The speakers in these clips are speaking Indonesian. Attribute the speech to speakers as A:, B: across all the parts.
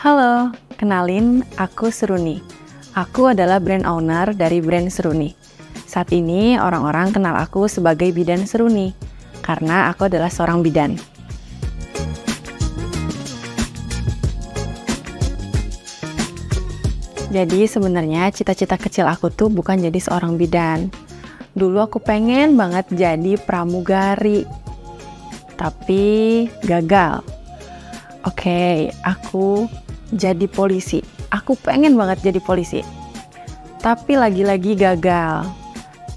A: Halo, kenalin aku Seruni. Aku adalah brand owner dari brand Seruni. Saat ini orang-orang kenal aku sebagai bidan Seruni karena aku adalah seorang bidan. Jadi sebenarnya cita-cita kecil aku tuh bukan jadi seorang bidan. Dulu aku pengen banget jadi pramugari, tapi gagal. Oke, aku jadi polisi. Aku pengen banget jadi polisi, tapi lagi-lagi gagal.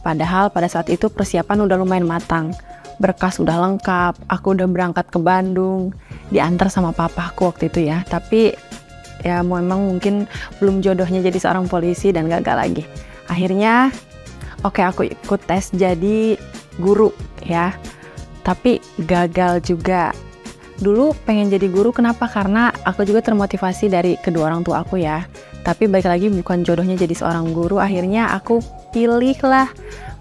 A: Padahal pada saat itu persiapan udah lumayan matang. Berkas udah lengkap, aku udah berangkat ke Bandung, diantar sama papaku waktu itu ya. Tapi ya memang mungkin belum jodohnya jadi seorang polisi dan gagal lagi. Akhirnya aku ikut tes jadi guru ya, tapi gagal juga. Dulu pengen jadi guru, kenapa? Karena aku juga termotivasi dari kedua orang tua aku ya. Tapi balik lagi bukan jodohnya jadi seorang guru. Akhirnya aku pilihlah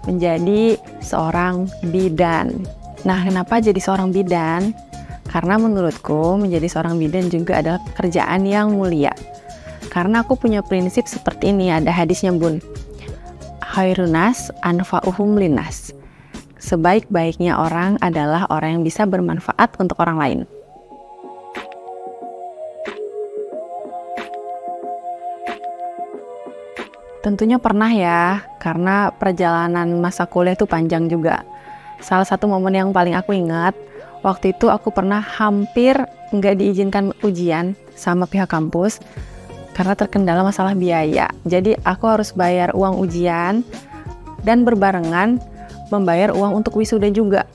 A: menjadi seorang bidan. Nah, kenapa jadi seorang bidan? Karena menurutku menjadi seorang bidan juga adalah pekerjaan yang mulia. Karena aku punya prinsip seperti ini, ada hadisnya bun. Khairunas anfa'uhum linnas. Sebaik-baiknya orang adalah orang yang bisa bermanfaat untuk orang lain. Tentunya pernah ya, karena perjalanan masa kuliah itu panjang juga. Salah satu momen yang paling aku ingat, waktu itu aku pernah hampir nggak diizinkan ujian sama pihak kampus karena terkendala masalah biaya. Jadi aku harus bayar uang ujian dan berbarengan membayar uang untuk wisuda juga,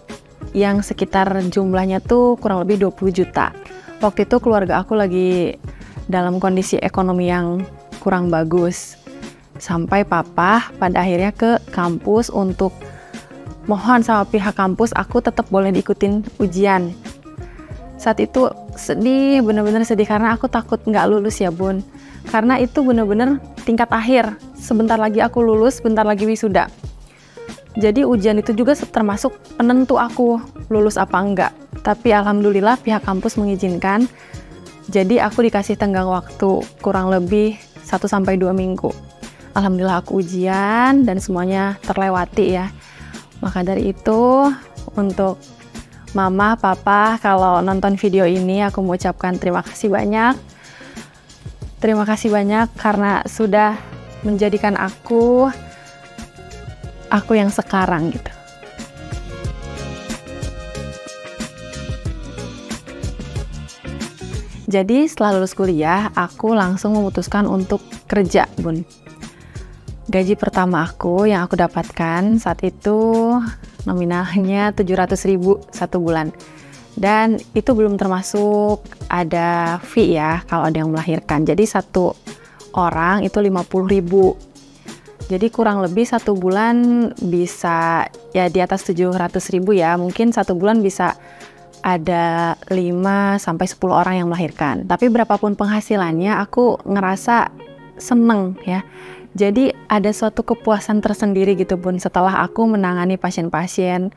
A: yang sekitar jumlahnya tuh kurang lebih 20 juta. Waktu itu keluarga aku lagi dalam kondisi ekonomi yang kurang bagus. Sampai papa pada akhirnya ke kampus untuk mohon sama pihak kampus aku tetap boleh diikutin ujian. Saat itu sedih, bener-bener sedih karena aku takut nggak lulus ya bun. Karena itu bener-bener tingkat akhir. Sebentar lagi aku lulus, sebentar lagi wisuda. Jadi ujian itu juga termasuk penentu aku lulus apa enggak. Tapi alhamdulillah pihak kampus mengizinkan. Jadi aku dikasih tenggang waktu kurang lebih 1-2 minggu. Alhamdulillah aku ujian dan semuanya terlewati ya. Maka dari itu untuk mama, papa kalau nonton video ini aku mau ucapkan terima kasih banyak. Terima kasih banyak karena sudah menjadikan aku yang sekarang gitu. Jadi setelah lulus kuliah, aku langsung memutuskan untuk kerja, bun. Gaji pertama aku yang aku dapatkan saat itu nominalnya 700.000 satu bulan. Dan itu belum termasuk ada fee ya kalau ada yang melahirkan. Jadi satu orang itu 50.000. Jadi kurang lebih satu bulan bisa ya di atas 700.000 ya. Mungkin satu bulan bisa ada 5-10 orang yang melahirkan. Tapi berapapun penghasilannya aku ngerasa seneng ya. Jadi ada suatu kepuasan tersendiri gitu bun setelah aku menangani pasien-pasien.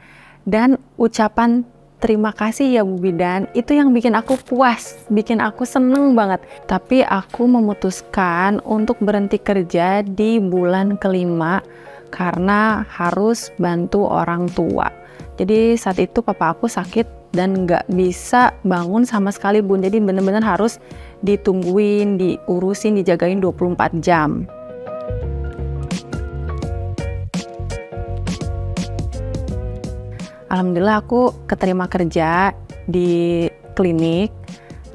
A: Dan ucapan terima kasih ya Bu Bidan, itu yang bikin aku puas, bikin aku seneng banget. Tapi aku memutuskan untuk berhenti kerja di bulan kelima karena harus bantu orang tua. Jadi saat itu papa aku sakit dan nggak bisa bangun sama sekali bun. Jadi bener-bener harus ditungguin, diurusin, dijagain 24 jam. Alhamdulillah aku keterima kerja di klinik.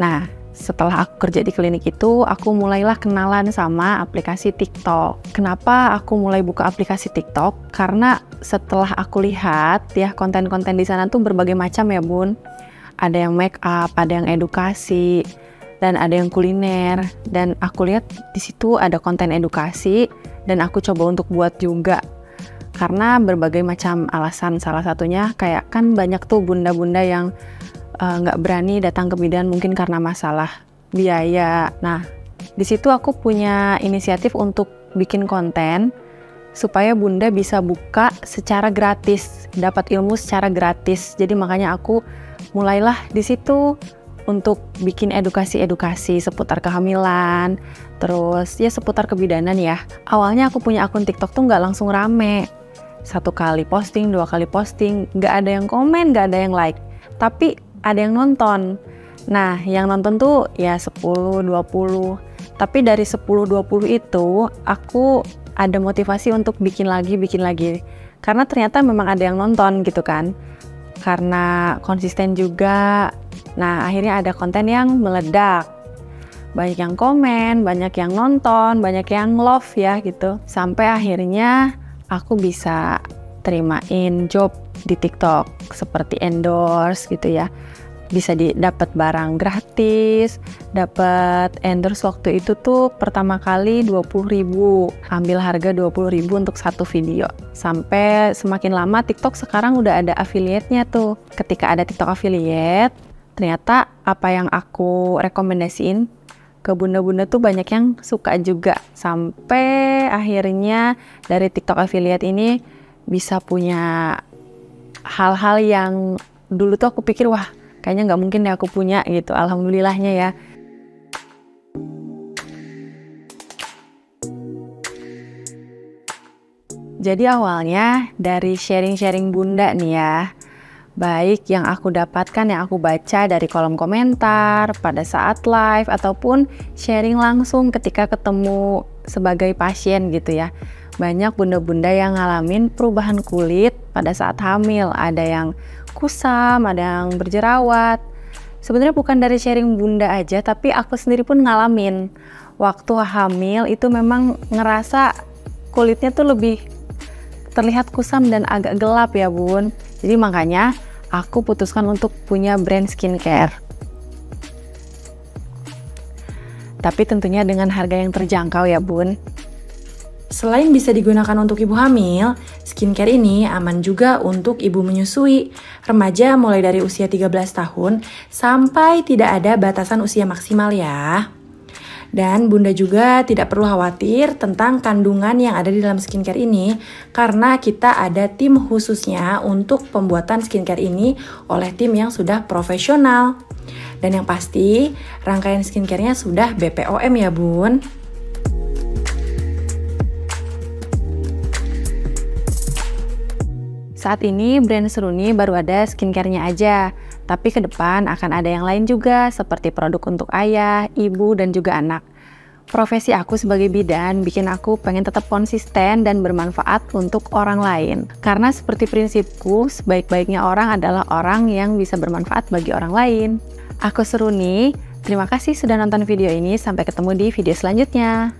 A: Nah, setelah aku kerja di klinik itu, aku mulailah kenalan sama aplikasi TikTok. Kenapa aku mulai buka aplikasi TikTok? Karena setelah aku lihat ya konten-konten di sana tuh berbagai macam ya bun. Ada yang make up, ada yang edukasi, dan ada yang kuliner. Dan aku lihat di situ ada konten edukasi dan aku coba untuk buat juga. Karena berbagai macam alasan, salah satunya kayak kan banyak tuh bunda-bunda yang nggak berani datang ke bidan mungkin karena masalah biaya. Nah, di situ aku punya inisiatif untuk bikin konten supaya bunda bisa buka secara gratis, dapat ilmu secara gratis. Jadi makanya aku mulailah di situ untuk bikin edukasi-edukasi seputar kehamilan, terus ya seputar kebidanan ya. Awalnya aku punya akun TikTok tuh nggak langsung rame. 1 kali posting, 2 kali posting, nggak ada yang komen, nggak ada yang like. Tapi ada yang nonton. Nah, yang nonton tuh ya 10, 20. Tapi dari 10, 20 itu aku ada motivasi untuk bikin lagi. Karena ternyata memang ada yang nonton gitu kan. Karena konsisten juga. Nah, akhirnya ada konten yang meledak. Banyak yang komen, banyak yang nonton, banyak yang love ya gitu. Sampai akhirnya aku bisa terimain job di TikTok seperti endorse gitu ya. Bisa dapat barang gratis, dapat endorse waktu itu tuh pertama kali 20.000, ambil harga 20.000 untuk 1 video. Sampai semakin lama TikTok sekarang udah ada affiliate-nya tuh. Ketika ada TikTok affiliate, ternyata apa yang aku rekomendasiin ke bunda-bunda tuh banyak yang suka juga. Sampai akhirnya dari TikTok affiliate ini bisa punya hal-hal yang dulu tuh aku pikir wah kayaknya nggak mungkin deh aku punya gitu. Alhamdulillahnya ya. Jadi awalnya dari sharing-sharing bunda nih ya. Baik yang aku dapatkan, yang aku baca dari kolom komentar, pada saat live, ataupun sharing langsung ketika ketemu sebagai pasien gitu ya. Banyak bunda-bunda yang ngalamin perubahan kulit pada saat hamil. Ada yang kusam, ada yang berjerawat. Sebenarnya bukan dari sharing bunda aja, tapi aku sendiri pun ngalamin. Waktu hamil itu memang ngerasa kulitnya tuh lebih terlihat kusam dan agak gelap ya bun. Jadi makanya aku putuskan untuk punya brand skincare. Tapi tentunya dengan harga yang terjangkau ya bun.
B: Selain bisa digunakan untuk ibu hamil, skincare ini aman juga untuk ibu menyusui, remaja mulai dari usia 13 tahun sampai tidak ada batasan usia maksimal ya. Dan bunda juga tidak perlu khawatir tentang kandungan yang ada di dalam skincare ini karena kita ada tim khususnya untuk pembuatan skincare ini oleh tim yang sudah profesional. Dan yang pasti rangkaian skincare-nya sudah BPOM ya bun.
A: Saat ini brand Seruni baru ada skincare-nya aja, tapi ke depan akan ada yang lain juga seperti produk untuk ayah, ibu, dan juga anak. Profesi aku sebagai bidan bikin aku pengen tetap konsisten dan bermanfaat untuk orang lain. Karena seperti prinsipku, sebaik-baiknya orang adalah orang yang bisa bermanfaat bagi orang lain. Aku Seruni, terima kasih sudah nonton video ini, sampai ketemu di video selanjutnya.